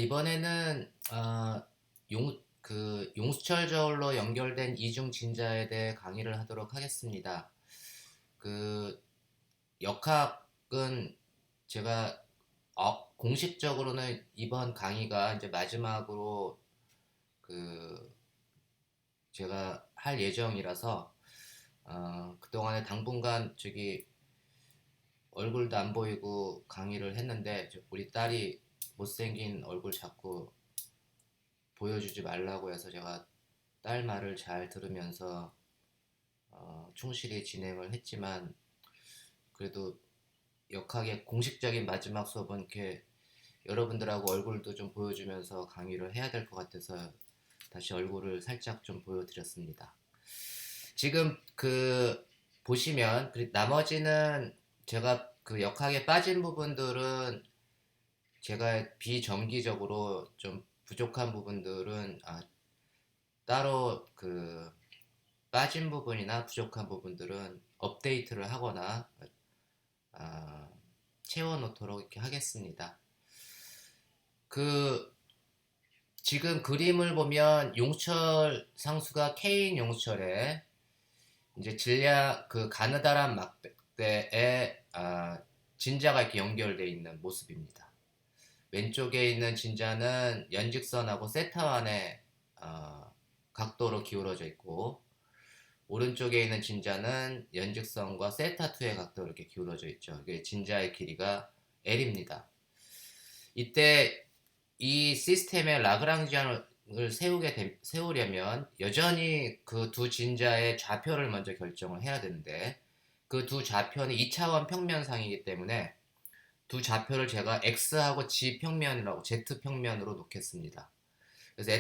이번에는 용수철 저울로 연결된 이중 진자에 대해 강의를 하도록 하겠습니다. 그 역학은 제가 공식적으로는 이번 강의가 이제 마지막으로 그 제가 할 예정이라서 그동안에 당분간 얼굴도 안 보이고 강의를 했는데 우리 딸이 못생긴 얼굴 자꾸 보여주지 말라고 해서 제가 딸 말을 잘 들으면서 충실히 진행을 했지만 그래도 역학의 공식적인 마지막 수업은 이렇게 여러분들하고 얼굴도 좀 보여주면서 강의를 해야 될 것 같아서 다시 얼굴을 살짝 좀 보여드렸습니다. 지금 보시면 나머지는 제가 역학에 빠진 부분들은 제가 비정기적으로 좀 부족한 부분들은 따로 빠진 부분이나 부족한 부분들은 업데이트를 하거나 아, 채워놓도록 이렇게 하겠습니다. 지금 그림을 보면 용철 상수가 K인 용철에 이제 가느다란 막대에 진자가 이렇게 연결되어 있는 모습입니다. 왼쪽에 있는 진자는 연직선하고 세타완의 각도로 기울어져 있고 오른쪽에 있는 진자는 연직선과 세타2의 각도로 이렇게 기울어져 있죠. 이게 진자의 길이가 L입니다. 이때 이 시스템의 라그랑지안을 세우려면 여전히 그 두 진자의 좌표를 먼저 결정을 해야 되는데 그 두 좌표는 2차원 평면상이기 때문에 두 좌표를 제가 X하고 G 평면이라고 Z 평면으로 놓겠습니다. 그래서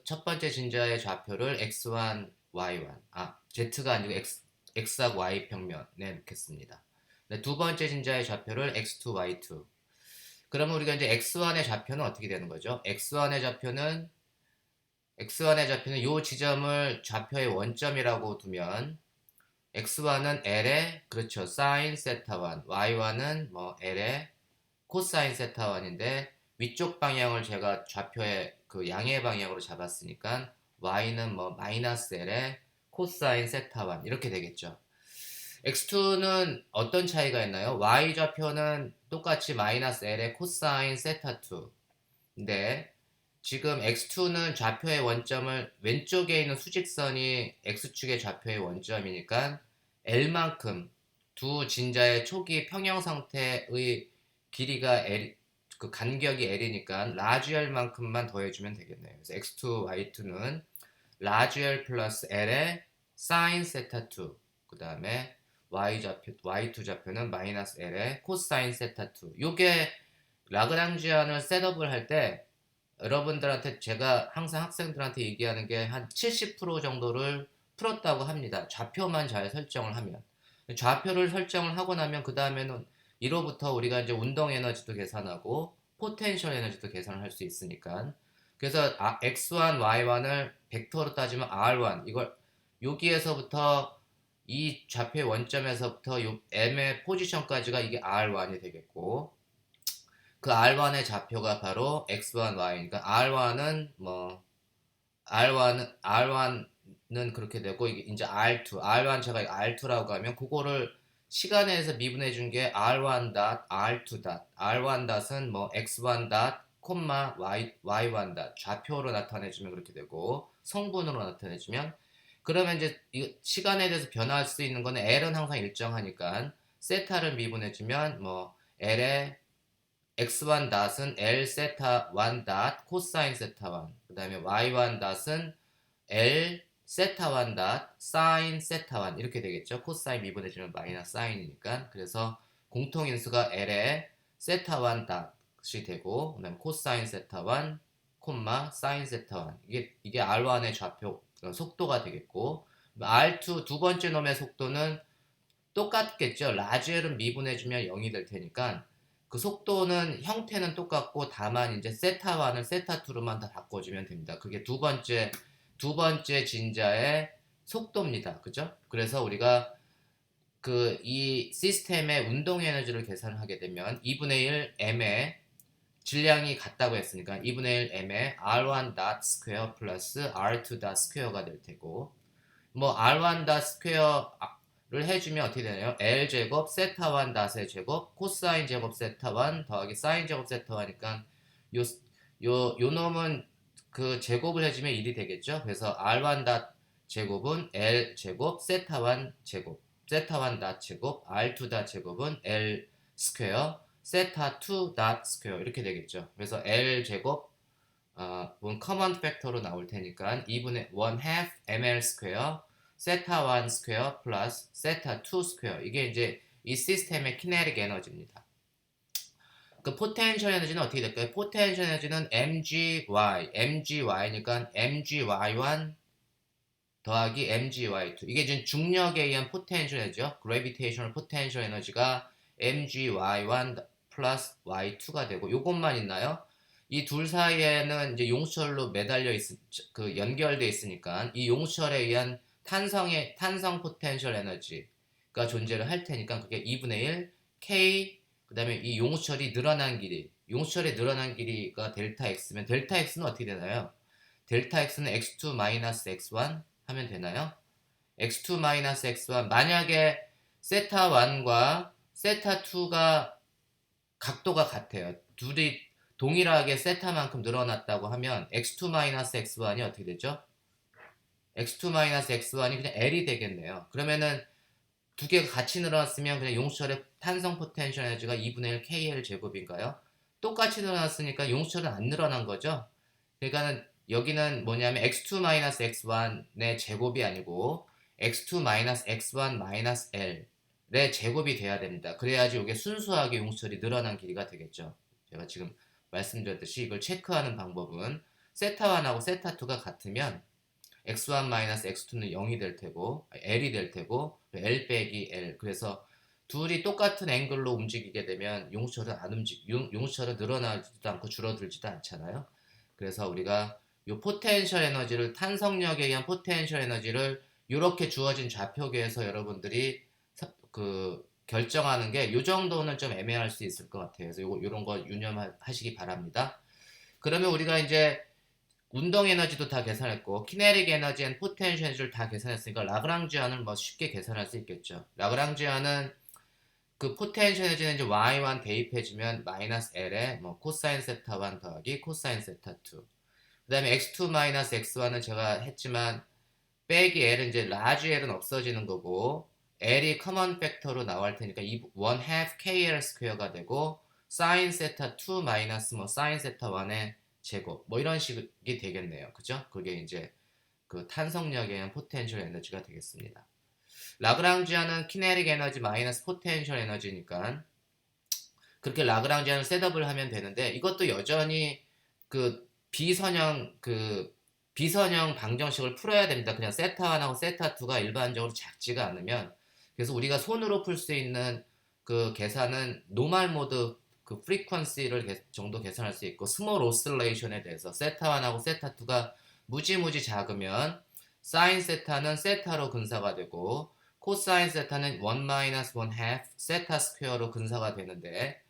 첫 번째 진자의 좌표를 X1, Y1, Z가 아니고 X하고 Y 평면에 놓겠습니다. 두 번째 진자의 좌표를 X2, Y2. 그러면 우리가 이제 X1의 좌표는 어떻게 되는 거죠? X1의 좌표는 이 지점을 좌표의 원점이라고 두면 X1은 L의 그렇죠. sin 세타1, Y1은 뭐 L의 코사인 세타1인데 위쪽 방향을 제가 좌표의 양의 방향으로 잡았으니까 Y는 뭐 마이너스 L의 코사인 세타1 이렇게 되겠죠. X2는 어떤 차이가 있나요? Y 좌표는 똑같이 마이너스 L의 코사인 세타2 근데 지금 X2는 좌표의 원점을 왼쪽에 있는 수직선이 X축의 좌표의 원점이니까 L만큼 두 진자의 초기 평형 상태의 길이가 간격이 L이니까 라지 L만큼만 더해주면 되겠네요. 그래서 X2, Y2는 라지 L 플러스 L의 사인 세타2 그 다음에 Y2 좌표는 마이너스 L의 코사인 세타2 요게 라그랑지안을 셋업을 할 때 여러분들한테 제가 항상 학생들한테 얘기하는 게 한 70% 정도를 풀었다고 합니다. 좌표만 잘 설정을 하면. 좌표를 설정을 하고 나면 그 다음에는 이로부터 우리가 이제 운동 에너지도 계산하고 포텐셜 에너지도 계산을 할 수 있으니까. 그래서 X1, Y1을 벡터로 따지면 R1 이걸 여기에서부터 이 좌표의 원점에서부터 M의 포지션까지가 이게 R1이 되겠고 그 R1의 좌표가 바로 X1, Y. 그러니까 R1은 그렇게 되고 이제 R2. R1 제가 R2라고 하면 그거를 시간에서 미분해 준 게 R1 닷, R2 닷. R1 닷은 뭐 X1 닷, 콤마 Y1 닷. 좌표로 나타내주면 그렇게 되고 성분으로 나타내주면 그러면 이제 시간에 대해서 변화할 수 있는 거는 L은 항상 일정하니까 세타를 미분해 주면 뭐 L의 x1 닷은 L 세타 1 닷 코사인 세타 1. 그 다음에 y1 닷은 L 세타 1 닷 사인 세타 1. 이렇게 되겠죠. 코사인 미분해주면 마이너스 사인이니까. 그래서 공통인수가 L의 세타 1 닷이 되고, 그 다음에 코사인 세타 1, 콤마 사인 세타 1. 이게 R1의 좌표, 속도가 되겠고, R2 두 번째 놈의 속도는 똑같겠죠. 라지엘은 미분해주면 0이 될 테니까 그 속도는 형태는 똑같고 다만 이제 세타1을 세타2로만 다 바꿔주면 됩니다. 그게 두 번째 진자의 속도입니다. 그죠? 그래서 우리가 이 시스템의 운동 에너지를 계산하게 되면 2분의 1 m의 질량이 같다고 했으니까 2분의 1 m의 r1 dot square 플러스 r2 dot square가 될 테고 뭐 r1 dot square를 해주면 어떻게 되나요? l 제곱 세타 1 dot의 제곱 코사인 제곱 세타 1 더하기 사인 제곱 세타 1이니까 요 놈은 그 제곱을 해주면 1이 되겠죠? 그래서 r1 dot 제곱은 l 제곱 세타 1 제곱 세타 1 dot 제곱 r2 dot 제곱은 l 스퀘어 세타 2 dot 스퀘어 이렇게 되겠죠. 그래서 l 제곱 커먼 팩터로 나올 테니까 2분의 1 half ml 스퀘어 세타 1 스퀘어 플러스 세타 2 스퀘어 이게 이제 이 시스템의 키네틱 에너지입니다. 그 포텐셜 에너지는 어떻게 될까요? 포텐셜 에너지는 mgy니까 mgy1 더하기 mgy2 이게 지금 중력에 의한 포텐셜 에너지죠. 그래비테이셔널 포텐셜 에너지가 mgy1 플러스 y2가 되고 요것만 있나요? 이 둘 사이에는 이제 용철로 매달려 그 연결돼 있으니까 이 용철에 의한 탄성 포텐셜 에너지가 존재를 할 테니까 그게 2분의 1 k 그 다음에 이 용철이 늘어난 길이 용철의 늘어난 길이가 델타 x면 델타 x는 어떻게 되나요? 델타 x는 x2 마이너스 x1 하면 되나요? x2 마이너스 x1 만약에 세타 1과 세타 2가 각도가 같아요. 둘이 동일하게 세타만큼 늘어났다고 하면 x2 마이너스 x1이 어떻게 되죠? x2 마이너스 x1이 그냥 l이 되겠네요. 그러면은 두 개가 같이 늘어났으면 그냥 용철의 탄성 포텐셜 에너지가 2분의 1 KL 제곱인가요? 똑같이 늘어났으니까 용철은 안 늘어난 거죠. 그러니까는 여기는 뭐냐면 x2 마이너스 x1의 제곱이 아니고 x2 마이너스 x1 마이너스 L의 제곱이 돼야 됩니다. 그래야지 이게 순수하게 용철이 늘어난 길이가 되겠죠. 제가 지금 말씀드렸듯이 이걸 체크하는 방법은 세타1하고 세타2가 같으면 x1 마이너스 x2는 0이 될 테고 L이 될 테고 L 빼기 L 그래서 둘이 똑같은 앵글로 움직이게 되면 용철은 늘어나지도 않고 줄어들지도 않잖아요. 그래서 우리가 요 포텐셜 에너지를 탄성력에 의한 포텐셜 에너지를 이렇게 주어진 좌표계에서 여러분들이 그 결정하는 게 요 정도는 좀 애매할 수 있을 것 같아요. 그래서 요런 거 유념하시기 바랍니다. 그러면 우리가 이제 운동 에너지도 다 계산했고 키네틱 에너지 앤 포텐셜 에너지를 다 계산했으니까 라그랑지안을 뭐 쉽게 계산할 수 있겠죠. 라그랑지안은 그 포텐셜 에너지는 이제 y1 대입해주면 마이너스 l에 뭐 코사인 세타 1 더하기 코사인 세타 2. 그 다음에 x2 마이너스 x1은 제가 했지만 빼기 l은 이제 라지 l은 없어지는 거고 l이 커먼 팩터로 나올 테니까 1 half kl 스퀘어가 되고 사인 세타 2 마이너스 뭐 사인 세타 1의 제곱 뭐 이런 식이 되겠네요. 그죠? 그게 이제 그 탄성력에 의한 포텐셜 에너지가 되겠습니다. 라그랑지안은 키네틱 에너지 마이너스 포텐셜 에너지니까 그렇게 라그랑지안을 셋업을 하면 되는데 이것도 여전히 그 비선형 방정식을 풀어야 됩니다. 그냥 세타1하고 세타2가 일반적으로 작지가 않으면 그래서 우리가 손으로 풀 수 있는 그 계산은 노멀 모드 그 프리퀀시를 정도 계산할 수 있고 스몰 오실레이션에 대해서 세타1하고 세타2가 무지무지 작으면 사인 세타는 세타로 근사가 되고 코사인 세타는 1 마이너스 1 half 세타 스퀘어로 근사가 되는데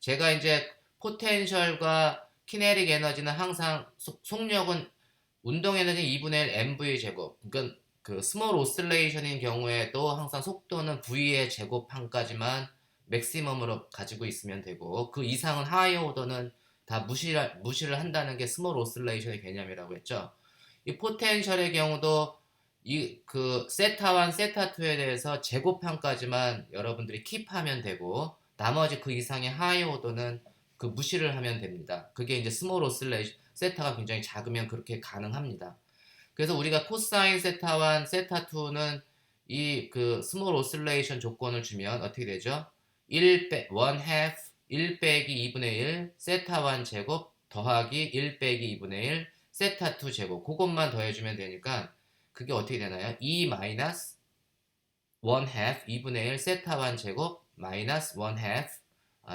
제가 이제 포텐셜과 키네틱 에너지는 항상 속력은 운동 에너지 2분의 1 mv 제곱 그러니까 그 스몰 오실레이션인 경우에도 항상 속도는 v의 제곱항까지만 맥시멈으로 가지고 있으면 되고 그 이상은 하이 오더는 다 무시를 한다는 게 스몰 오실레이션의 개념이라고 했죠. 이 포텐셜의 경우도 이 그 세타 1, 세타 2에 대해서 제곱항까지만 여러분들이 킵하면 되고 나머지 그 이상의 하이 오더는 그 무시를 하면 됩니다. 그게 이제 스몰 오실레이션 세타가 굉장히 작으면 그렇게 가능합니다. 그래서 우리가 코사인 세타 1, 세타 2는 이 그 스몰 오실레이션 조건을 주면 어떻게 되죠? 1 half 1 빼기 2분의 1 세타 1 제곱 더하기 1 빼기 2분의 1 세타 2 제곱 그것만 더해주면 되니까 그게 어떻게 되나요? 2 마이너스 1 half 2분의 1 세타 1 제곱 마이너스 1 half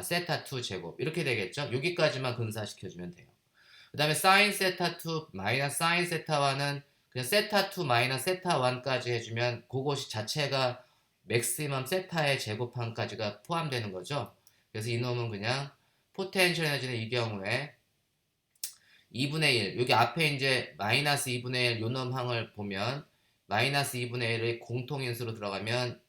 세타 2 제곱 이렇게 되겠죠? 여기까지만 근사시켜주면 돼요. 그 다음에 사인 세타 2 마이너스 사인 세타 1은 그냥 세타 2 마이너스 세타 1까지 해주면 그것이 자체가 맥시멈 세타의 제곱항까지가 포함되는 거죠. 그래서 이놈은 그냥 포텐셜 에너지는 이 경우에 2분의 1, 여기 앞에 이제 마이너스 2분의 1 요놈항을 보면 마이너스 2분의 1의 공통인수로 들어가면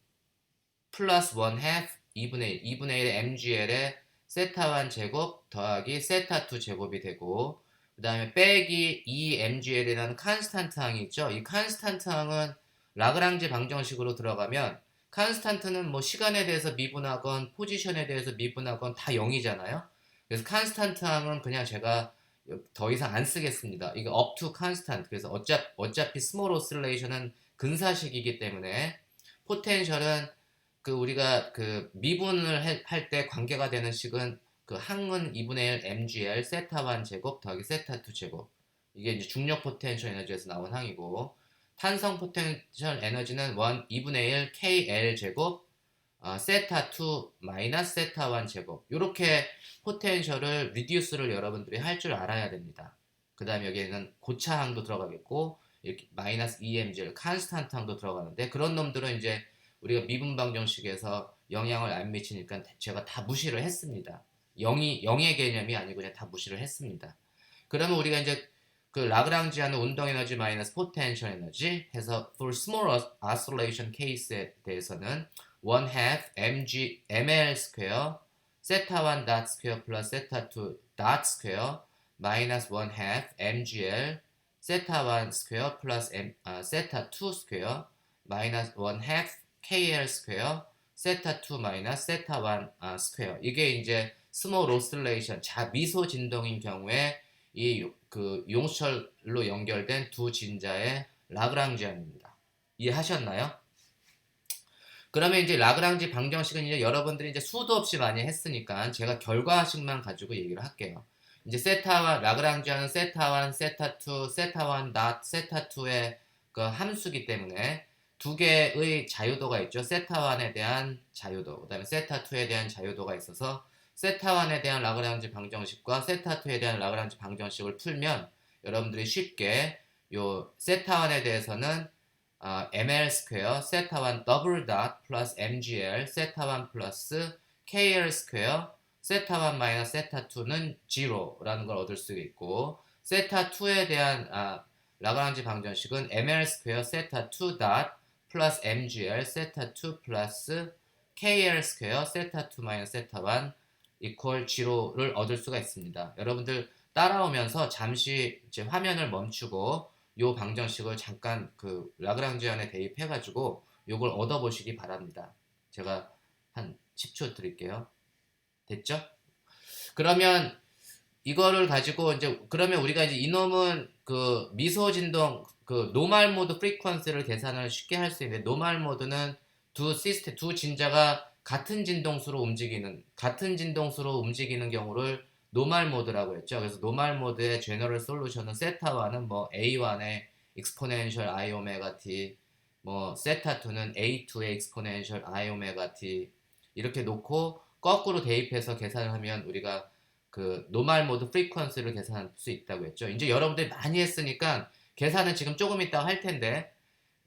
플러스 1 half 2분의 1, 2분의 1의 mgl의 세타 1 제곱 더하기 세타 2 제곱이 되고 그 다음에 빼기 2mgl이라는 칸스탄트 항이 있죠. 이 칸스탄트 항은 라그랑지 방정식으로 들어가면 칸스탄트는 뭐 시간에 대해서 미분하건 포지션에 대해서 미분하건 다 0이잖아요. 그래서 칸스탄트 항은 그냥 제가 더 이상 안 쓰겠습니다. 이거 up to constant. 그래서 어차피 small oscillation은 근사식이기 때문에 포텐셜은 그 우리가 그 미분을 할 때 관계가 되는 식은 그 항은 2분의 1 mgl 세타 1 제곱 더하기 세타 2 제곱. 이게 이제 중력 포텐셜 에너지에서 나온 항이고 탄성 포텐셜 에너지는 2분의 1 kl 제곱 세타 2 마이너스 세타 1 제곱. 이렇게 포텐셜을 리듀스를 여러분들이 할 줄 알아야 됩니다. 그 다음에 여기에는 고차항도 들어가겠고 이렇게 마이너스 2mgl 칸스탄트 항도 들어가는데 그런 놈들은 이제 우리가 미분 방정식에서 영향을 안 미치니까 제가 다 무시를 했습니다. 0의 개념이 아니고 그냥 다 무시를 했습니다. 그러면 우리가 이제 그 라그랑지아는 운동 에너지 마이너스 포텐셜 에너지 해서 for small oscillation case에 대해서는 1 half mg ml 스퀘어 세타 1 dot 스퀘어 플러스 세타 2 dot 스퀘어 마이너스 1 half mgl 세타 1 스퀘어 플러스 세타 2 스퀘어 마이너스 1 half kl 스퀘어 세타 2 마이너스 세타 1 스퀘어. 이게 이제 스몰 오슬레이션 미소 진동인 경우에 이 그 용수철로 연결된 두 진자의 라그랑지안입니다. 이해하셨나요? 그러면 이제 라그랑지 방정식은 이제 여러분들이 이제 수도 없이 많이 했으니까 제가 결과식만 가지고 얘기를 할게요. 이제 세타1 라그랑지안은 세타1, 세타2, 세타1 닷 세타2의 그 함수기 때문에 두 개의 자유도가 있죠. 세타1에 대한 자유도, 그다음에 세타2에 대한 자유도가 있어서 세타1에 대한 라그랑지 방정식과 세타2에 대한 라그랑지 방정식을 풀면 여러분들이 쉽게 요 세타1에 대해서는 ml 스퀘어 세타1 더블 닷 플러스 mgl 세타1 플러스 kl 스퀘어 세타1 마이너스 세타2는 0라는 걸 얻을 수 있고 세타2에 대한 라그랑지 방정식은 ml 스퀘어 세타2 닷 플러스 mgl 세타2 플러스 kl 스퀘어 세타2 마이너스 세타1 이퀄 0를 얻을 수가 있습니다. 여러분들 따라오면서 잠시 이제 화면을 멈추고 요 방정식을 잠깐 그 라그랑지안에 대입해가지고 요걸 얻어보시기 바랍니다. 제가 한 10초 드릴게요. 됐죠? 그러면 이거를 가지고 이제 그러면 우리가 이제 이놈은 그 미소 진동 그 노멀 모드 프리퀀시를 계산을 쉽게 할 수 있는데 노멀 모드는 두 진자가 같은 진동수로 움직이는 경우를 노멀 모드라고 했죠. 그래서 노멀 모드의 제너럴 솔루션은 세타1은 뭐 A1의 exponential I 오메가 t 뭐 세타2는 A2의 exponential I 오메가 t 이렇게 놓고 거꾸로 대입해서 계산을 하면 우리가 그 노멀 모드 프리퀀시를 계산할 수 있다고 했죠. 이제 여러분들이 많이 했으니까 계산은 지금 조금 이따가 할 텐데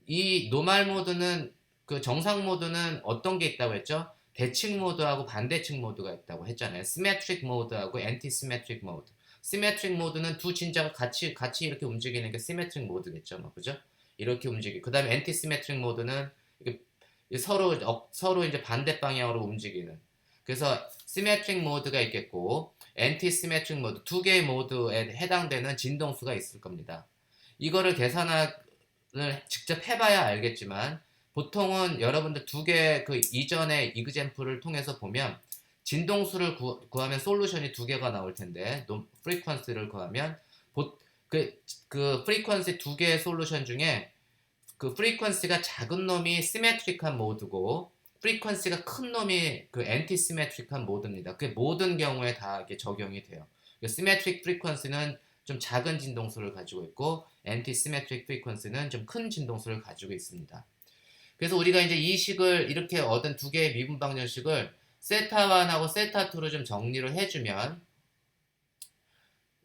이 노멀 모드는 그 정상 모드는 어떤 게 있다고 했죠? 대칭 모드하고 반대칭 모드가 있다고 했잖아요. 시메트릭 모드하고 앤티 시메트릭 모드. 시메트릭 모드는 두 진자가 같이 이렇게 움직이는 게 시메트릭 모드겠죠, 뭐 그죠? 이렇게 움직이. 그다음에 앤티 시메트릭 모드는 서로 이제 반대 방향으로 움직이는. 그래서 시메트릭 모드가 있겠고 앤티 시메트릭 모드 두 개의 모드에 해당되는 진동수가 있을 겁니다. 이거를 계산을 직접 해봐야 알겠지만 보통은 여러분들 두 개 그 이전의 이그젬플을 통해서 보면 진동수를 구하면 솔루션이 두 개가 나올 텐데 프리퀀시를 구하면 그 프리퀀시 두 개의 솔루션 중에 그 프리퀀시가 작은 놈이 시메트릭한 모드고 프리퀀시가 큰 놈이 그 앤티 시메트릭한 모드입니다. 그 모든 경우에 다 이게 적용이 돼요. 시메트릭 프리퀀시는 좀 작은 진동수를 가지고 있고 앤티 시메트릭 프리퀀시는 좀 큰 진동수를 가지고 있습니다. 그래서 우리가 이제 이 식을 이렇게 얻은 두 개의 미분 방정식을 세타1하고 세타2로 좀 정리를 해주면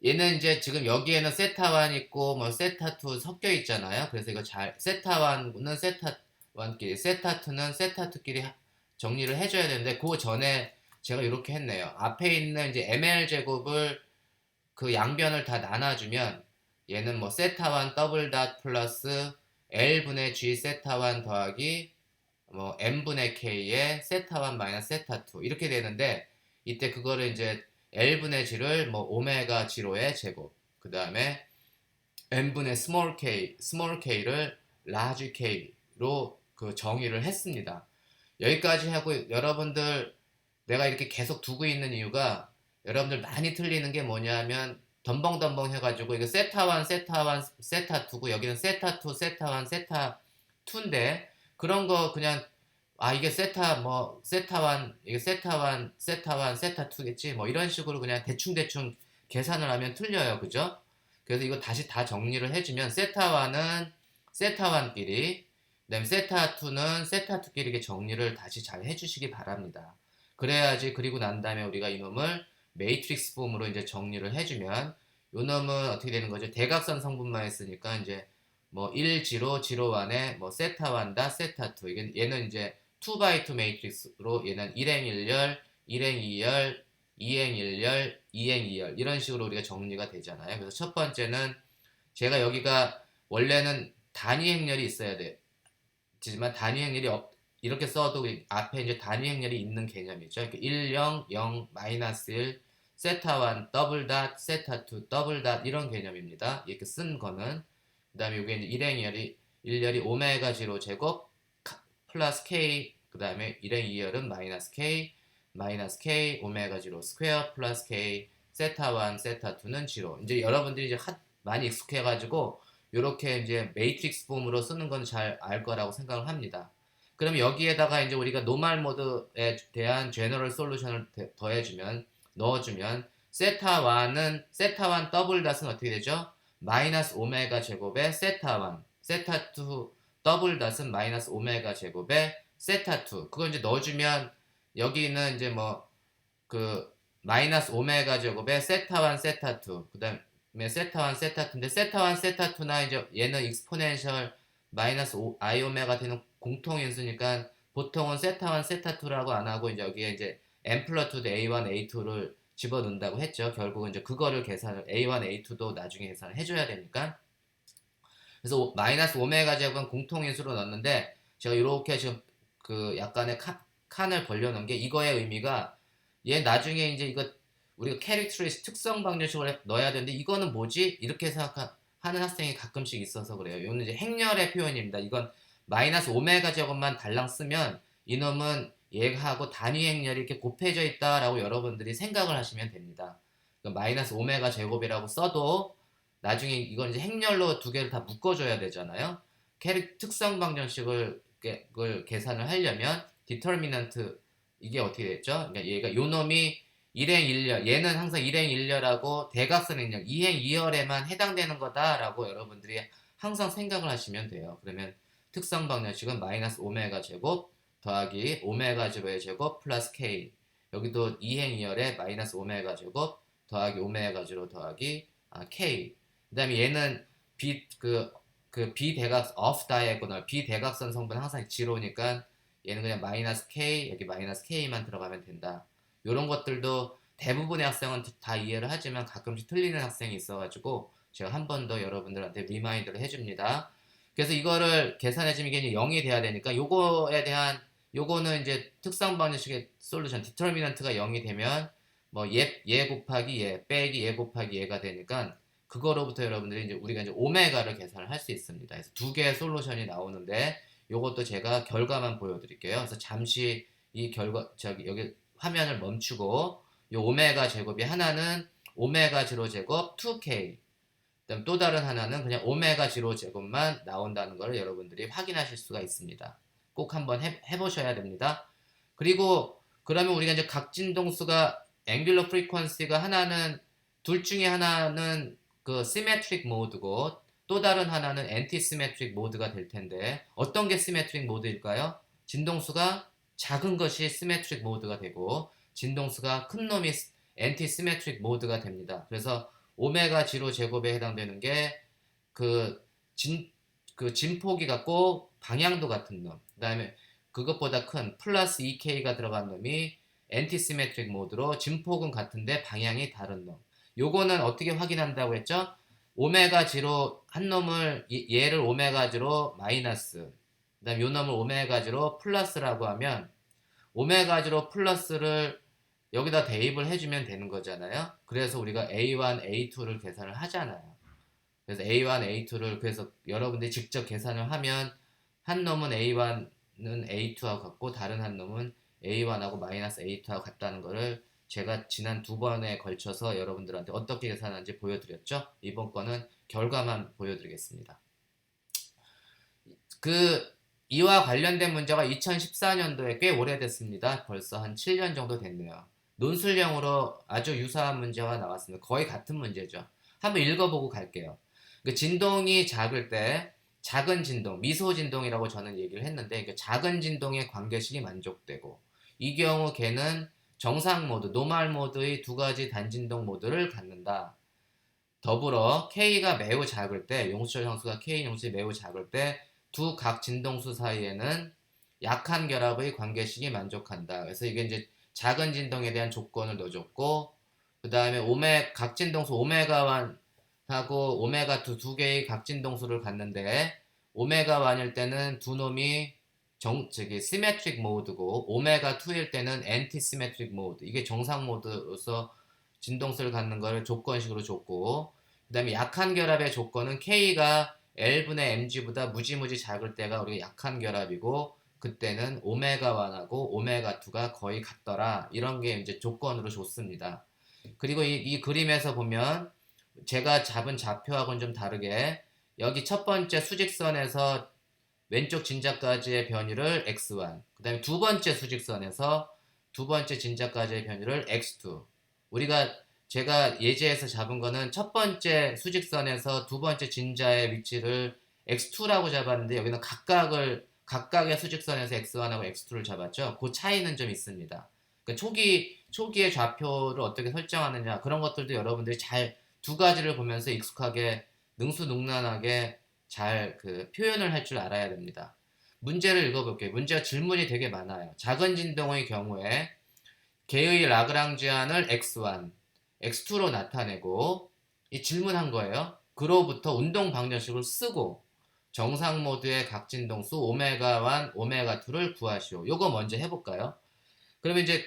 얘는 이제 지금 여기에는 세타1 있고 뭐 세타2 섞여 있잖아요. 그래서 이거 세타1은 세타1끼리 세타2는 세타2끼리 정리를 해줘야 되는데 그 전에 제가 이렇게 했네요. 앞에 있는 이제 ml 제곱을 그 양변을 다 나눠주면 얘는 뭐 세타1 더블 닷 플러스 L분의 G 세타1 더하기 뭐 M분의 K의 세타1 마이너스 세타2 이렇게 되는데 이때 그거를 이제 L분의 G를 뭐 오메가 G로의 제곱 그 다음에 M분의 스몰 k를 라지 K로 그 정의를 했습니다. 여기까지 하고 여러분들 내가 이렇게 계속 두고 있는 이유가 여러분들 많이 틀리는 게 뭐냐면 덤벙덤벙 해가지고 이거 세타1 세타1 세타2고 여기는 세타2 세타1 세타2인데 그런 거 그냥 아 이게 세타1 이게 세타1 세타1 세타2겠지 뭐 이런 식으로 그냥 대충대충 계산을 하면 틀려요. 그죠? 그래서 이거 다시 다 정리를 해주면 세타1은 세타1끼리 그다음에 세타2는 세타2끼리 이렇게 정리를 다시 잘 해주시기 바랍니다. 그래야지 그리고 난 다음에 우리가 이놈을 매트릭스 폼으로 이제 정리를 해주면 요 놈은 어떻게 되는 거죠? 대각선 성분만 했으니까 이제 뭐 1, 0, 0, 1에 뭐 세타1 다 세타2 이게 얘는 이제 2x2 매트릭스로 얘는 1행 1열, 1행 2열, 2행 1열, 2행 2열 이런 식으로 우리가 정리가 되잖아요. 그래서 첫 번째는 제가 여기가 원래는 단위 행렬이 있어야 되지만 단위 행렬이 이렇게 써도 앞에 이제 단위 행렬이 있는 개념이죠. 그러니까 1, 0, 0, 마이너스 1, 세타1 더블 닷, 세타2 더블 닷 이런 개념입니다. 이렇게 쓴 거는 그 다음에 이게 이제 1행열이 1열이 오메가 제로 제곱 플러스 k 그 다음에 1행 2열은 마이너스 k 오메가 제로 스퀘어 플러스 k 세타1 세타2는 제로 이제 여러분들이 이제 많이 익숙해가지고 이렇게 이제 매트릭스 폼으로 쓰는 건 잘 알 거라고 생각을 합니다. 그럼 여기에다가 이제 우리가 노멀 모드에 대한 제너럴 솔루션을 넣어주면 세타1 더블 닷은 어떻게 되죠? 마이너스 오메가 제곱의 세타1 세타2 더블 닷은 마이너스 오메가 제곱의 세타2 그거 이제 넣어주면 여기는 이제 뭐 그 마이너스 오메가 제곱의 세타1 세타2 그 다음에 세타1 세타2인데 세타1 세타2나 이제 얘는 익스포넨셜 마이너스 i 오메가 되는 공통인수니까 보통은 세타1 세타2라고 안 하고 이제 여기에 이제 n 플러스 2 a1 a2를 집어넣는다고 했죠. 결국은 이제 그거를 계산을 A1, A2도 나중에 계산을 해줘야 되니까. 그래서 마이너스 오메가 제곱은 공통인수로 넣었는데 제가 이렇게 지금 그 약간의 칸을 벌려놓은 게 이거의 의미가 얘 나중에 이제 이거 우리가 캐릭터리스틱 특성 방정식을 넣어야 되는데 이거는 뭐지? 이렇게 생각하는 학생이 가끔씩 있어서 그래요. 이거는 이제 행렬의 표현입니다. 이건 마이너스 오메가 제곱만 달랑 쓰면 이놈은 얘하고 단위 행렬이 이렇게 곱해져 있다라고 여러분들이 생각을 하시면 됩니다. 그러니까 마이너스 오메가 제곱이라고 써도 나중에 이건 이제 행렬로 두 개를 다 묶어줘야 되잖아요. 특성 방정식을 계산을 하려면 디터미넌트 이게 어떻게 됐죠? 그러니까 얘가 요 놈이 1행 1열 얘는 항상 1행 1열하고 대각선 행렬 2행 2열에만 해당되는 거다라고 여러분들이 항상 생각을 하시면 돼요. 그러면 특성 방정식은 마이너스 오메가 제곱 더하기 오메가 제곱의 제곱 플러스 k 여기도 2행 2열에 마이너스 오메가 제곱 더하기 오메가 제로 더하기 k 그 다음에 얘는 비대각 off diagonal 비대각선 성분은 항상 지로니까 얘는 그냥 마이너스 k 여기 마이너스 k만 들어가면 된다. 이런 것들도 대부분의 학생은 다 이해를 하지만 가끔씩 틀리는 학생이 있어가지고 제가 한 번 더 여러분들한테 리마인드를 해줍니다. 그래서 이거를 계산해주면 이게 0이 돼야 되니까 요거는 이제 특성 방정식의 솔루션 디터미넌트가 0이 되면 뭐 얘 곱하기 얘 빼기 얘 곱하기 얘가 되니까 그거로부터 여러분들이 이제 우리가 이제 오메가를 계산을 할 수 있습니다. 그래서 두 개의 솔루션이 나오는데 요것도 제가 결과만 보여드릴게요. 그래서 잠시 이 여기 화면을 멈추고 요 오메가 제곱이 하나는 오메가 제로 제곱 2k 그다음 또 다른 하나는 그냥 오메가 제로 제곱만 나온다는 걸 여러분들이 확인하실 수가 있습니다. 꼭 한번 해보셔야 됩니다. 그리고 그러면 우리가 이제 각 진동수가 앵귤러 프리퀀시가 둘 중에 하나는 그 시메트릭 모드고 또 다른 하나는 엔티 시메트릭 모드가 될 텐데 어떤 게 시메트릭 모드일까요? 진동수가 작은 것이 시메트릭 모드가 되고 진동수가 큰 놈이 엔티 시메트릭 모드가 됩니다. 그래서 오메가 제로 제곱에 해당되는 게 그 진폭이 같고 방향도 같은 놈. 그 다음에 그것보다 큰 플러스 2K가 들어간 놈이 엔티시메트릭 모드로 진폭은 같은데 방향이 다른 놈. 요거는 어떻게 확인한다고 했죠? 오메가 제로 한 놈을 얘를 오메가 제로 마이너스, 그다음 요 놈을 오메가 제로 플러스라고 하면 오메가 제로 플러스를 여기다 대입을 해주면 되는 거잖아요. 그래서 우리가 A1, A2를 계산을 하잖아요. 그래서 A1, A2를 그래서 여러분들이 직접 계산을 하면 한 놈은 A1은 A2하고 같고 다른 한 놈은 A1하고 마이너스 A2하고 같다는 거를 제가 지난 2번에 걸쳐서 여러분들한테 어떻게 계산하는지 보여드렸죠. 이번 거는 결과만 보여드리겠습니다. 이와 관련된 문제가 2014년도에 꽤 오래됐습니다. 벌써 한 7년 정도 됐네요. 논술형으로 아주 유사한 문제가 나왔습니다. 거의 같은 문제죠. 한번 읽어보고 갈게요. 진동이 작을 때 작은 진동, 미소 진동이라고 저는 얘기를 했는데 작은 진동의 관계식이 만족되고 이 경우 걔는 정상 모드, 노멀 모드의 두 가지 단진동 모드를 갖는다. 더불어 K가 매우 작을 때, 용수철 상수가 K 용수이 매우 작을 때 두 각 진동수 사이에는 약한 결합의 관계식이 만족한다. 그래서 이게 이제 작은 진동에 대한 조건을 넣어줬고, 그 다음에 각 진동수 오메가1하고 오메가2 두 개의 각 진동수를 갖는데, 오메가1일 때는 두 놈이 시메트릭 모드고, 오메가2일 때는 엔티시메트릭 모드. 이게 정상 모드로서 진동수를 갖는 것을 조건식으로 줬고, 그 다음에 약한 결합의 조건은 K가 L분의 mg보다 무지무지 작을 때가 우리가 약한 결합이고, 그때는 오메가1하고 오메가2가 거의 같더라. 이런 게 이제 조건으로 줬습니다. 그리고 이 그림에서 보면 제가 잡은 좌표하고는 좀 다르게 여기 첫 번째 수직선에서 왼쪽 진자까지의 변이를 x1, 그 다음에 두 번째 수직선에서 두 번째 진자까지의 변이를 x2. 제가 예제에서 잡은 거는 첫 번째 수직선에서 두 번째 진자의 위치를 x2라고 잡았는데 여기는 각각의 수직선에서 x1하고 x2를 잡았죠. 그 차이는 좀 있습니다. 그러니까 초기의 좌표를 어떻게 설정하느냐 그런 것들도 여러분들이 잘 두 가지를 보면서 익숙하게 능수능란하게 잘 표현을 할 줄 알아야 됩니다. 문제를 읽어볼게요. 문제가 질문이 되게 많아요. 작은 진동의 경우에 개의 라그랑지안을 x1, x2로 나타내고 이 질문한 거예요. 그로부터 운동 방정식을 쓰고 정상 모드의 각 진동수 오메가1, 오메가2를 구하시오. 요거 먼저 해볼까요? 그러면 이제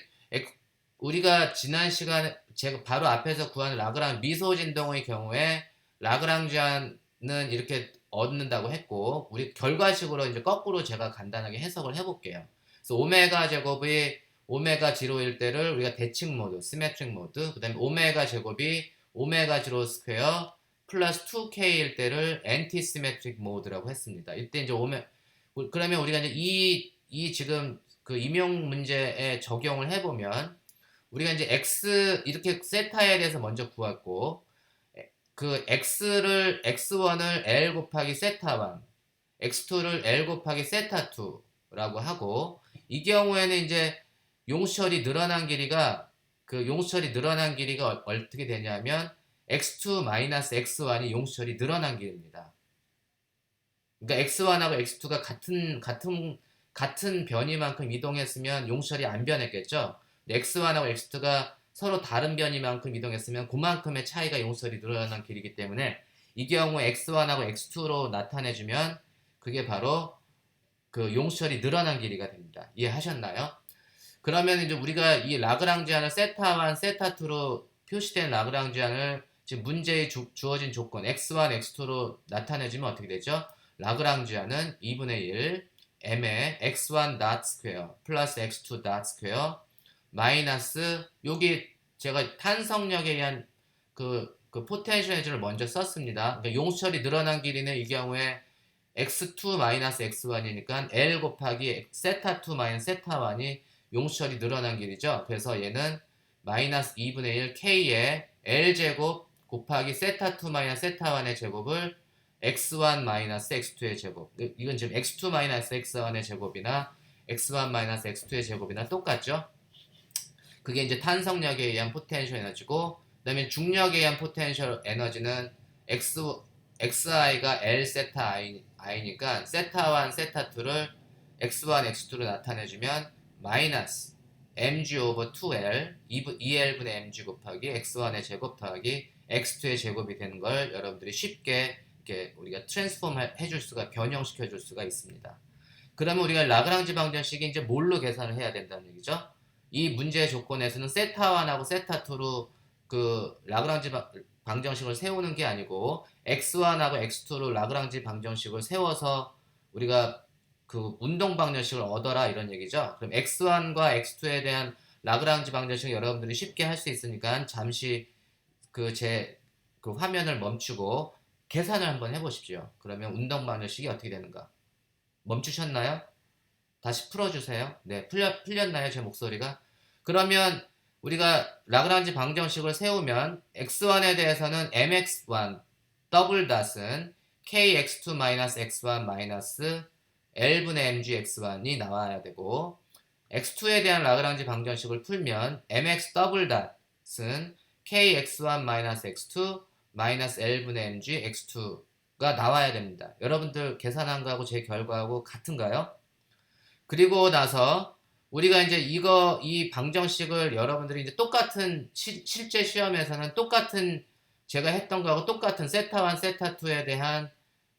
우리가 지난 시간에 제가 바로 앞에서 구한 미소 진동의 경우에 라그랑지안은 이렇게 얻는다고 했고 우리 결과식으로 이제 거꾸로 제가 간단하게 해석을 해볼게요. 그래서 오메가 제곱이 오메가 제로일 때를 우리가 대칭 모드, 시메트릭 모드, 그 다음에 오메가 제곱이 오메가 제로 스퀘어 플러스 2K일 때를 엔티시메트릭 모드라고 했습니다. 이때 이제 그러면 우리가 이제 이 지금 임용 문제에 적용을 해보면 우리가 이제 이렇게 세타에 대해서 먼저 구했고 x1을 L 곱하기 세타1, x2를 L 곱하기 세타2라고 하고 이 경우에는 이제 용수철이 늘어난 길이가 어떻게 되냐면 x2 마이너스 x1이 용수철이 늘어난 길입니다. 그러니까 x1하고 x2가 같은 변이만큼 이동했으면 용수철이 안 변했겠죠. x1하고 x2가 서로 다른 변이만큼 이동했으면 그만큼의 차이가 용수철이 늘어난 길이기 때문에 이 경우에 x1하고 x2로 나타내주면 그게 바로 용수철이 늘어난 길이가 됩니다. 이해하셨나요? 그러면 이제 우리가 이 라그랑지안을 세타1, 세타2로 표시된 라그랑지안을 지금 문제에 주어진 조건 x1, x2로 나타내주면 어떻게 되죠? 라그랑지안은 2분의 1 m의 x1 닷 스퀘어 플러스 x2 닷 스퀘어 마이너스 여기 제가 탄성력에 의한 포텐셜 에너지를 먼저 썼습니다. 그러니까 용수철이 늘어난 길이는 이 경우에 x2 마이너스 x1이니까 L 곱하기 세타2 마이너스 세타1이 용수철이 늘어난 길이죠. 그래서 얘는 마이너스 2분의 1 K의 L제곱 곱하기 세타2 마이너스 세타1의 제곱을 x1 마이너스 x2의 제곱, 이건 지금 x2 마이너스 x1의 제곱이나 x1 마이너스 x2의 제곱이나 똑같죠. 그게 이제 탄성력에 의한 포텐셜 에너지고 그 다음에 중력에 의한 포텐셜 에너지는 xi가 L 세타 i니까 세타1 세타2를 x1 x2로 나타내주면 마이너스 mg over 2l 2l분의 mg 곱하기 x1의 제곱 더하기 x2의 제곱이 되는 걸 여러분들이 쉽게 이렇게 우리가 트랜스폼 해줄 수가 변형시켜 줄 수가 있습니다. 그러면 우리가 라그랑지 방정식이 이제 뭘로 계산을 해야 된다는 얘기죠? 이 문제의 조건에서는 세타1하고 세타2로 그 라그랑지 방정식을 세우는 게 아니고 x1하고 x2로 라그랑지 방정식을 세워서 우리가 그 운동 방정식을 얻어라 이런 얘기죠. 그럼 x1과 x2에 대한 라그랑지 방정식을 여러분들이 쉽게 할 수 있으니까 잠시 그 화면을 멈추고 계산을 한번 해보십시오. 그러면 운동 방정식이 어떻게 되는가? 멈추셨나요? 다시 풀어주세요. 네, 풀렸나요? 제 목소리가? 그러면 우리가 라그랑지 방정식을 세우면 x1에 대해서는 mx1 더블 닷은 kx2-x1 l분의 mgx1이 나와야 되고 x2에 대한 라그랑지 방정식을 풀면 mx 더블 닷은 kx1-x2 l분의 mgx2가 나와야 됩니다. 여러분들 계산한 거하고 제 결과하고 같은가요? 그리고 나서 우리가 이제 이 방정식을 여러분들이 이제 똑같은 실제 시험에서는 똑같은 제가 했던 거하고 똑같은 세타1, 세타2에 대한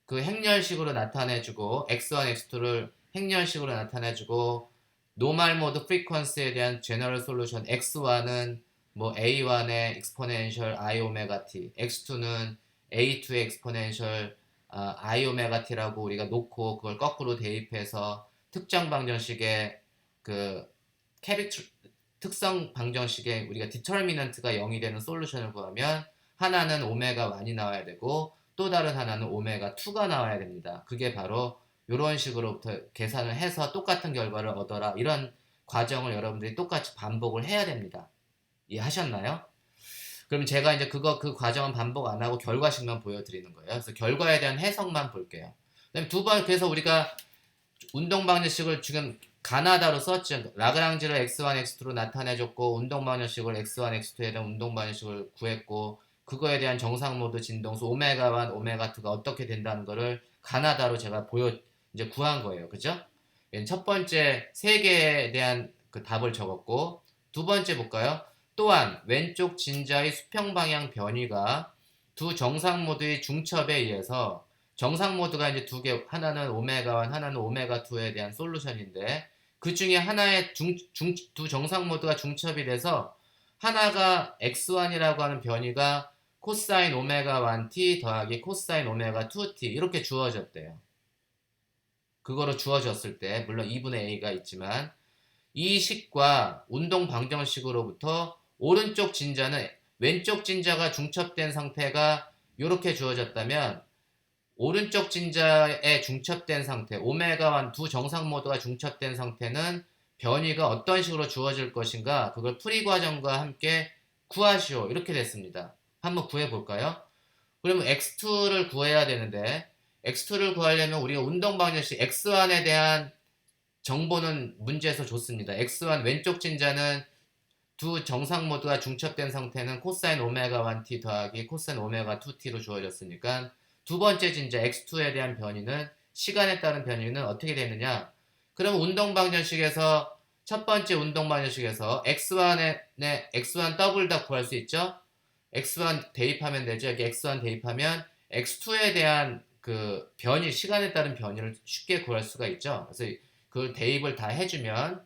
그 행렬식으로 나타내주고 x1, x2를 행렬식으로 나타내주고 노멀 모드 프리퀀스에 대한 제너럴 솔루션 x1은 뭐 a1의 exponential i 오메가 t, x2는 a2의 exponential i 오메가 t라고 우리가 놓고 그걸 거꾸로 대입해서 특정 방정식의 그 특성 방정식의 우리가 디터미넌트가 0이 되는 솔루션을 구하면 하나는 오메가 1이 나와야 되고 또 다른 하나는 오메가 2가 나와야 됩니다. 그게 바로 이런 식으로부터 계산을 해서 똑같은 결과를 얻어라 이런 과정을 여러분들이 똑같이 반복을 해야 됩니다. 이해하셨나요? 그럼 제가 이제 그 과정은 반복 안 하고 결과식만 보여드리는 거예요. 그래서 결과에 대한 해석만 볼게요. 그다음에 그래서 우리가 운동 방정식을 지금 가나다로 썼죠. 라그랑지를 x1, x2로 나타내줬고 운동 방정식을 x1, x2에 대한 운동 방정식을 구했고 그거에 대한 정상 모드 진동수 오메가 1, 오메가 2가 어떻게 된다는 거를 가나다로 제가 이제 구한 거예요. 그죠? 첫 번째 세 개에 대한 그 답을 적었고 두 번째 볼까요? 또한 왼쪽 진자의 수평 방향 변이가 두 정상 모드의 중첩에 의해서 정상 모드가 이제 두 개, 하나는 오메가 1, 하나는 오메가 2에 대한 솔루션인데 그 중에 하나의 두 정상 모드가 중첩이 돼서 하나가 x1이라고 하는 변이가 코사인 오메가 1t 더하기 코사인 오메가 2t 이렇게 주어졌대요. 그거로 주어졌을 때 물론 2분의 a가 있지만 이 식과 운동 방정식으로부터 오른쪽 진자는 왼쪽 진자가 중첩된 상태가 이렇게 주어졌다면 오른쪽 진자에 중첩된 상태 오메가 1 두 정상 모드가 중첩된 상태는 변이가 어떤 식으로 주어질 것인가 그걸 풀이 과정과 함께 구하시오 이렇게 됐습니다. 한번 구해 볼까요? 그러면 x2를 구해야 되는데 x2를 구하려면 우리가 운동 방정식 x1에 대한 정보는 문제에서 줬습니다. x1 왼쪽 진자는 두 정상 모드가 중첩된 상태는 코사인 오메가 1t 더하기 코사인 오메가 2t로 주어졌으니까 두 번째 진자 x2에 대한 변이는 시간에 따른 변이는 어떻게 되느냐? 그럼 운동 방정식에서 첫 번째 운동 방정식에서 x1 더블 다 구할 수 있죠? x1 대입하면 되죠. 여기 x1 대입하면 x2에 대한 그 시간에 따른 변이를 쉽게 구할 수가 있죠. 그래서 그 대입을 다 해주면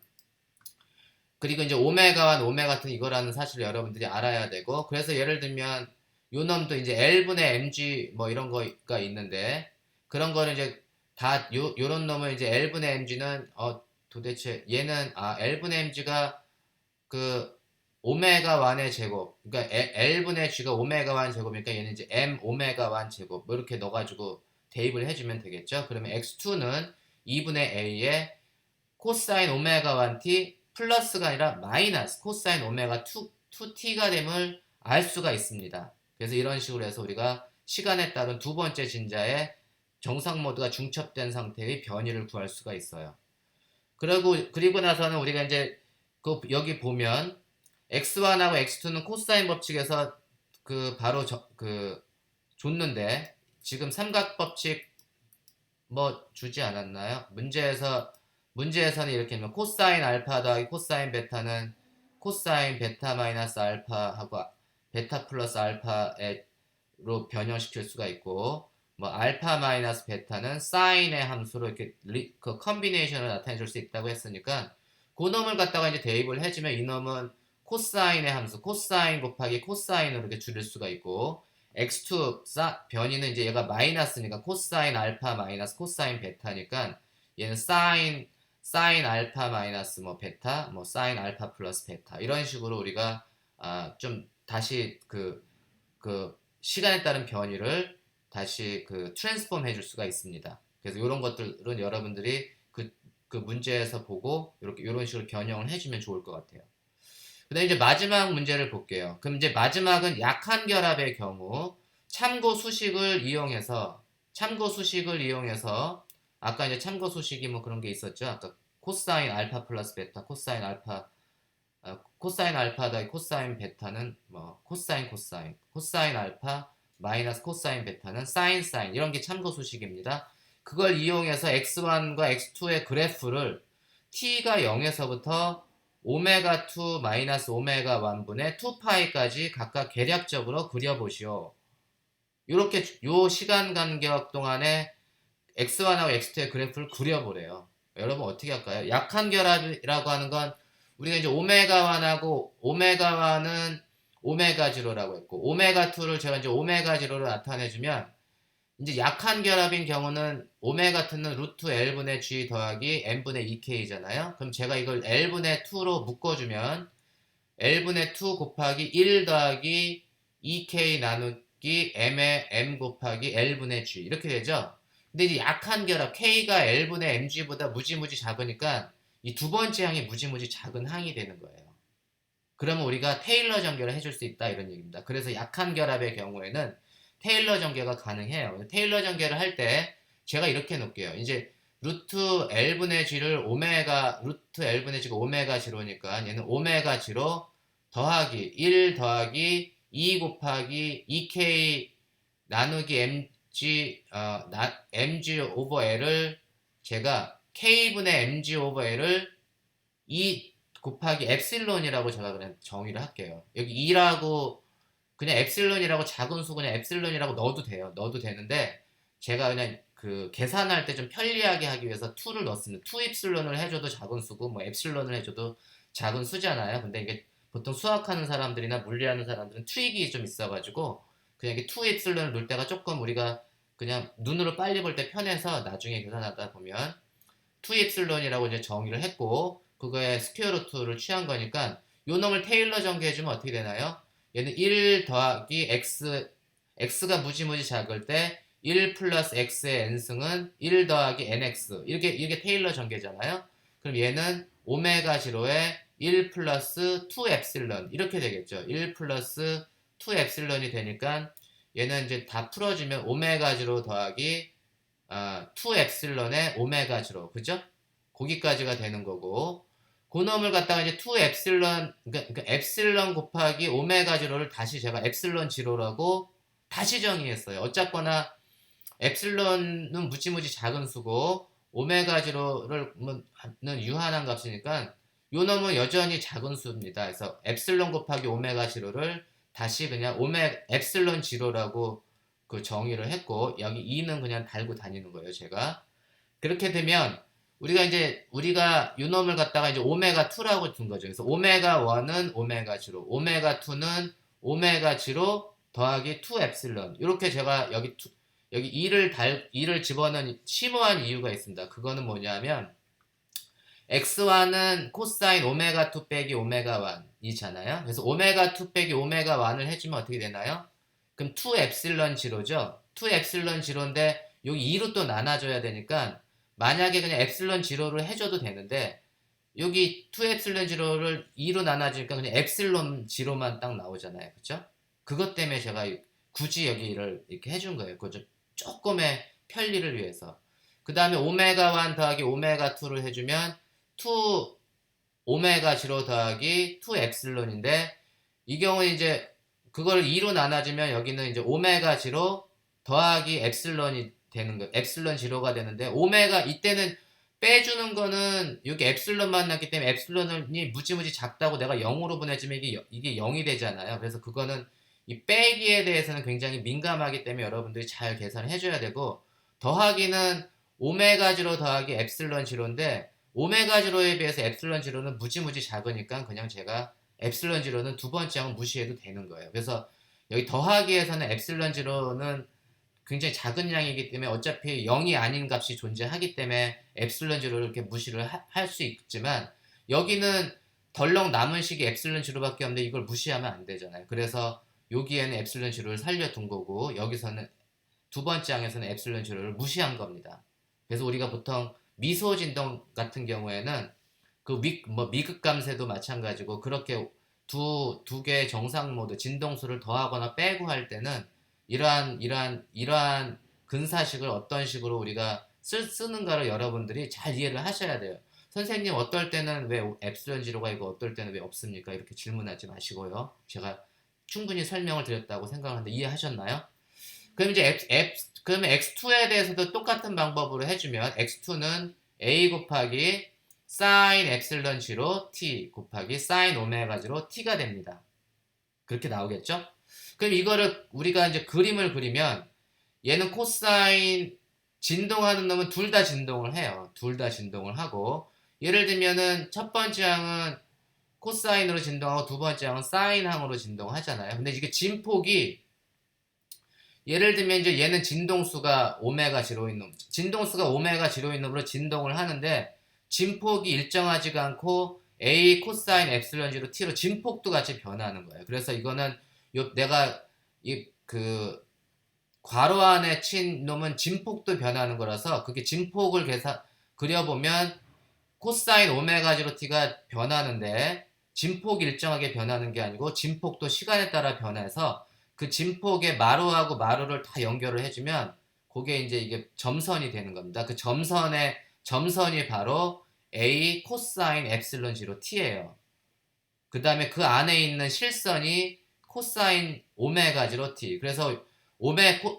그리고 이제 오메가 1, 오메가 2 이거라는 사실을 여러분들이 알아야 되고 그래서 예를 들면 요 놈도 이제 L분의 mg 뭐 이런 거가 있는데 그런 거는 이제 다 요런 놈을 이제 L분의 mg는 도대체 얘는 L분의 mg가 그 오메가 1의 제곱 그러니까 L분의 g가 오메가 1 제곱이니까 얘는 이제 m 오메가 1 제곱 뭐 이렇게 넣어가지고 대입을 해주면 되겠죠. 그러면 x2는 2분의 a의 코사인 오메가 1t 플러스가 아니라 마이너스 코사인 오메가 2t가 됨을 알 수가 있습니다. 그래서 이런 식으로 해서 우리가 시간에 따른 두 번째 진자의 정상 모드가 중첩된 상태의 변이를 구할 수가 있어요. 그리고 나서는 우리가 이제 여기 보면 x1하고 x2는 코사인 법칙에서 바로 줬는데 지금 삼각 법칙 뭐 주지 않았나요? 문제에서 문제에서는 이렇게 하면 코사인 알파 더하기 코사인 베타는 코사인 베타 마이너스 알파하고 베타 플러스 알파로 변형시킬 수가 있고, 뭐 알파 마이너스 베타는 사인의 함수로 이렇게 그 컨비네이션을 나타내 줄 수 있다고 했으니까 그 놈을 갖다가 이제 대입을 해주면 이 놈은 코사인의 함수 코사인 곱하기 코사인으로 이렇게 줄일 수가 있고, x2 변이는 이제 얘가 마이너스니까 코사인 알파 마이너스 코사인 베타니까 얘는 사인 알파 마이너스 뭐 베타 뭐 사인 알파 플러스 베타 이런 식으로 우리가 좀 다시 그 시간에 따른 변이를 다시 그 트랜스폼 해줄 수가 있습니다. 그래서 이런 것들은 여러분들이 그 문제에서 보고 이렇게 이런 식으로 변형을 해주면 좋을 것 같아요. 그다음 이제 마지막 문제를 볼게요. 그럼 이제 마지막은 약한 결합의 경우 참고 수식을 이용해서 아까 이제 참고 수식이 뭐 그런 게 있었죠. 아까 코사인 알파 플러스 베타 코사인 알파 더하기 코사인 베타는 뭐 코사인 알파 마이너스 코사인 베타는 사인 이런 게 참고 수식입니다. 그걸 이용해서 x1과 x2의 그래프를 t가 0에서부터 오메가2 마이너스 오메가1분의 2파이까지 각각 계략적으로 그려보시오. 이렇게 요 시간 간격 동안에 x1하고 x2의 그래프를 그려보래요. 여러분 어떻게 할까요? 약한 결합이라고 하는 건 우리가 이제 오메가1하고 오메가1은 오메가0라고 했고 오메가2를 제가 이제 오메가0로 나타내주면 이제 약한 결합인 경우는 오메가2는 루트 L분의 G 더하기 N분의 2K잖아요. 그럼 제가 이걸 L분의 2로 묶어주면 L분의 2 곱하기 1 더하기 2K 나누기 M의 M 곱하기 L분의 G 이렇게 되죠. 근데 이제 약한 결합 K가 L분의 MG보다 무지무지 작으니까 이 두 번째 항이 무지무지 작은 항이 되는 거예요. 그러면 우리가 테일러 전개를 해줄 수 있다 이런 얘기입니다. 그래서 약한 결합의 경우에는 테일러 전개가 가능해요. 테일러 전개를 할 때 제가 이렇게 놓을게요. 이제 루트 L분의 G를 루트 L분의 G가 오메가 G로니까 얘는 오메가 G로 더하기 1 더하기 2 곱하기 2K 나누기 mg 오버 L을 제가 K분의 mg 오버 L을 2 곱하기 엡실론이라고 제가 그냥 정의를 할게요. 여기 2라고 그냥 엡실론이라고 작은 수 그냥 엡실론이라고 넣어도 돼요. 넣어도 되는데 제가 그냥 그 계산할 때 좀 편리하게 하기 위해서 2를 넣습니다. 2 엡실론을 해줘도 작은 수고 뭐 엡실론을 해줘도 작은 수잖아요. 근데 이게 보통 수학하는 사람들이나 물리하는 사람들은 트릭이 좀 있어가지고 그냥 이게 2 엡실론을 넣을 때가 조금 우리가 그냥 눈으로 빨리 볼 때 편해서 나중에 계산하다 보면 2 엡실론이라고 이제 정의를 했고 그거에 스퀘어 루트를 취한 거니까 요 놈을 테일러 전개해주면 어떻게 되나요? 얘는 1 더하기 x가 무지무지 작을 때 1 플러스 x의 n승은 1 더하기 nx 이게 테일러 전개잖아요. 그럼 얘는 오메가 제로에 1 플러스 2 엡실론 이렇게 되겠죠. 1 플러스 2 엡실론이 되니까 얘는 이제 다 풀어주면 오메가 제로 더하기 2 엡실론의 오메가 제로 그죠? 거기까지가 되는 거고 그 놈을 갖다가 이제 2 엡실론 그러니까 엡실론 곱하기 오메가 제로를 다시 제가 엡실론 제로라고 다시 정의했어요. 어쨌거나 엡실론은 무지무지 작은 수고 오메가 제로는 유한한 값이니까 요 놈은 여전히 작은 수입니다. 그래서 엡실론 곱하기 오메가 제로를 다시 그냥 엡실론 제로라고 그 정의를 했고 여기 2는 그냥 달고 다니는 거예요. 제가 그렇게 되면 우리가 요 놈을 갖다가 이제 오메가 2라고 둔 거죠. 그래서 오메가 1은 오메가 제로, 오메가 2는 오메가 제로 더하기 2 엡실론. 이렇게 제가 여기 2를 집어넣은 심오한 이유가 있습니다. 그거는 뭐냐면 x1은 코사인 오메가 2 빼기 오메가 1이잖아요. 그래서 오메가 2 빼기 오메가 1을 해주면 어떻게 되나요? 그럼 2 엡실론 제로죠. 2 엡실론 제로인데 여기 2로 또 나눠줘야 되니까 만약에 그냥 엡실론 제로를 해줘도 되는데 여기 2 엡실론 제로를 2로 나눠주니까 그냥 엡실론 제로만 딱 나오잖아요. 그쵸? 그것 때문에 제가 굳이 여기를 이렇게 해준 거예요. 그 조금의 편리를 위해서. 그 다음에 오메가 1 더하기 오메가 2를 해주면 2 오메가 제로 더하기 2 엡실론인데 이 경우는 이제 그걸 2로 나눠주면 여기는 이제 오메가 제로 더하기 엡실론이 되는 거예요. 엡실론 제로가 되는데 오메가 이때는 빼주는 거는 여기 엡실론 만났기 때문에 엡실론이 무지무지 작다고 내가 0으로 보내주면 이게 0이 되잖아요. 그래서 그거는 이 빼기에 대해서는 굉장히 민감하기 때문에 여러분들이 잘 계산을 해줘야 되고, 더하기는 오메가 제로 더하기 엡실론 제로인데 오메가 제로에 비해서 엡실론 제로는 무지무지 작으니까 그냥 제가 엡실론 제로는 두 번째 항은 무시해도 되는 거예요. 그래서 여기 더하기에서는 엡실론 제로는 굉장히 작은 양이기 때문에 어차피 0이 아닌 값이 존재하기 때문에 엡실론 제로를 이렇게 무시를 할 수 있지만, 여기는 덜렁 남은 식이 엡실론 제로밖에 없는데 이걸 무시하면 안 되잖아요. 그래서 여기에는 엡실론 제로를 살려둔 거고, 여기서는 두 번째 항에서는 엡실론 제로를 무시한 겁니다. 그래서 우리가 보통 미소 진동 같은 경우에는 그 미극 감쇄도 마찬가지고, 그렇게 두 개의 정상 모드 진동수를 더하거나 빼고 할 때는 이러한 근사식을 어떤 식으로 우리가 쓰는가를 여러분들이 잘 이해를 하셔야 돼요. 선생님 어떨 때는 왜 엡실론 제로가 있고 어떨 때는 왜 없습니까? 이렇게 질문하지 마시고요. 제가 충분히 설명을 드렸다고 생각하는데 이해하셨나요? 그럼 이제 그러면 x2에 대해서도 똑같은 방법으로 해주면 x2는 a 곱하기 sin 엡실론 제로 t 곱하기 sin 오메가 제로 t가 됩니다. 그렇게 나오겠죠? 그럼 이거를 우리가 이제 그림을 그리면 얘는 코사인 진동하는 놈은 둘 다 진동을 해요. 둘 다 진동을 하고, 예를 들면은 첫 번째 항은 코사인으로 진동하고 두 번째 항은 사인항으로 진동하잖아요. 근데 이게 진폭이, 예를 들면 이제 얘는 진동수가 오메가 제로인 놈, 진동수가 오메가 제로인 놈으로 진동을 하는데 진폭이 일정하지가 않고 a 코사인 엡실론 제로 t로 진폭도 같이 변하는 거예요. 그래서 이거는 내가 그 괄호 안에 친 놈은 진폭도 변하는 거라서, 그게 진폭을 그려보면 코사인 오메가 제로 t가 변하는데 진폭이 일정하게 변하는 게 아니고 진폭도 시간에 따라 변해서 그 진폭의 마루하고 마루를 다 연결을 해주면 그게 이제 이게 점선이 되는 겁니다. 그 점선이 바로 a 코사인 엡실론 제로 t예요. 그 다음에 그 안에 있는 실선이 코사인 오메가 제로 t. 그래서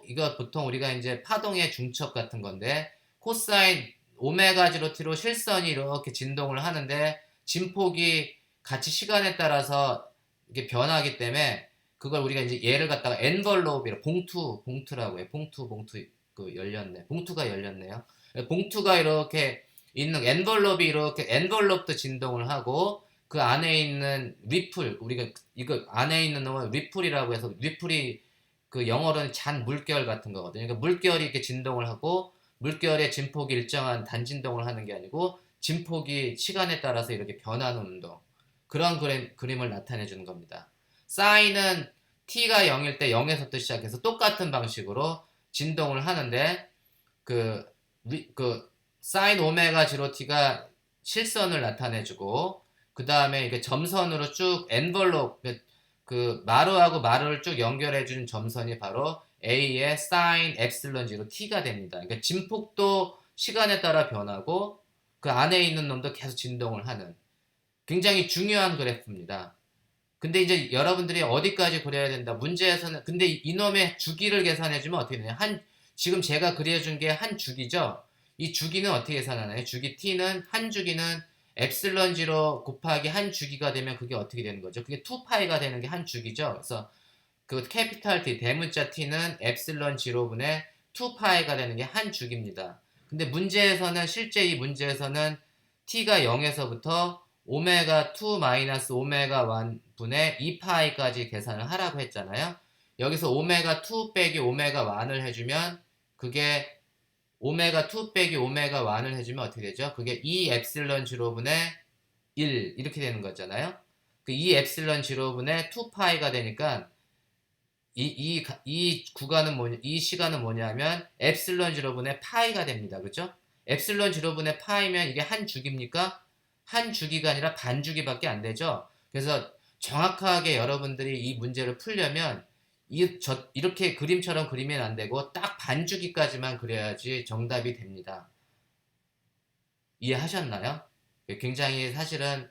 이거 보통 우리가 이제 파동의 중첩 같은 건데, 코사인 오메가 제로 t로 실선이 이렇게 진동을 하는데 진폭이 같이 시간에 따라서 이게 변하기 때문에 그걸 우리가 이제 얘를 갖다가 엔벌롭이라 봉투라고 해요. 봉투 그 열렸네. 봉투가 열렸네요. 봉투가 이렇게 있는 엔벌롭이 이렇게 엔벌롭도 진동을 하고, 그 안에 있는 리플, 우리가 이거 안에 있는 놈은 리플이라고 해서, 리플이 그 영어로는 잔 물결 같은 거거든요. 그러니까 물결이 이렇게 진동을 하고 물결의 진폭이 일정한 단진동을 하는 게 아니고 진폭이 시간에 따라서 이렇게 변하는 운동, 그런 그림을 나타내 주는 겁니다. 사인은 t가 0일 때 0에서부터 시작해서 똑같은 방식으로 진동을 하는데, 그 사인 오메가 제로 t가 실선을 나타내주고, 그 다음에 이게 점선으로 쭉 엔벌롭, 그 마루하고 마루를 쭉 연결해주는 점선이 바로 a의 사인 엡실론 제로 t가 됩니다. 그러니까 진폭도 시간에 따라 변하고 그 안에 있는 놈도 계속 진동을 하는 굉장히 중요한 그래프입니다. 근데 이제 여러분들이 어디까지 그려야 된다? 문제에서는 근데 이놈의 주기를 계산해주면 어떻게 되냐? 지금 제가 그려준 게 한 주기죠. 이 주기는 어떻게 계산하나요? 주기 t는 한 주기는 엡실론 제로 곱하기 한 주기가 되면 그게 어떻게 되는 거죠? 그게 2파이가 되는 게 한 주기죠. 그래서 그 캐피탈 T 대문자 t는 엡실론 제로분의 2파이가 되는 게 한 주기입니다. 근데 실제 이 문제에서는 t가 0에서부터 오메가 2 마이너스 오메가 1 분의 2파이까지 계산을 하라고 했잖아요. 여기서 오메가 2 빼기 오메가 1을 해주면 그게 오메가 2 빼기 오메가 1을 해주면 어떻게 되죠? 그게 2 엡실론 제로분의 1 이렇게 되는 거잖아요. 그 2 엡실론 제로분의 2파이가 되니까 이 구간은 이 시간은 뭐냐면 엡실론 제로분의 파이가 됩니다. 그죠? 엡실론 제로분의 파이면 이게 한 주기입니까? 한 주기가 아니라 반 주기밖에 안 되죠. 그래서 정확하게 여러분들이 이 문제를 풀려면 이렇게 그림처럼 그리면 안 되고 딱 반 주기까지만 그려야지 정답이 됩니다. 이해하셨나요? 굉장히 사실은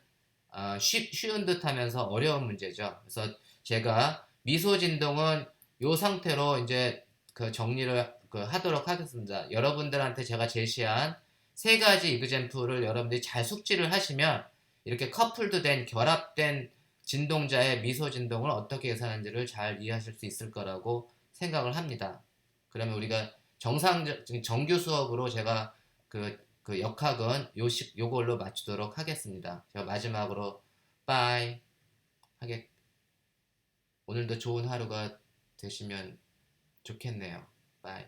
쉬운 듯 하면서 어려운 문제죠. 그래서 제가 미소 진동은 이 상태로 이제 그 정리를 하도록 하겠습니다. 여러분들한테 제가 제시한 세 가지 이그젬플을 여러분들이 잘 숙지를 하시면 이렇게 커플도 된 결합된 진동자의 미소 진동을 어떻게 계산하는지를 잘 이해하실 수 있을 거라고 생각을 합니다. 그러면 우리가 정상적인 정규 수업으로 제가 그 역학은 요걸로 마치도록 하겠습니다. 제가 마지막으로 빠이 하겠 오늘도 좋은 하루가 되시면 좋겠네요. 빠이.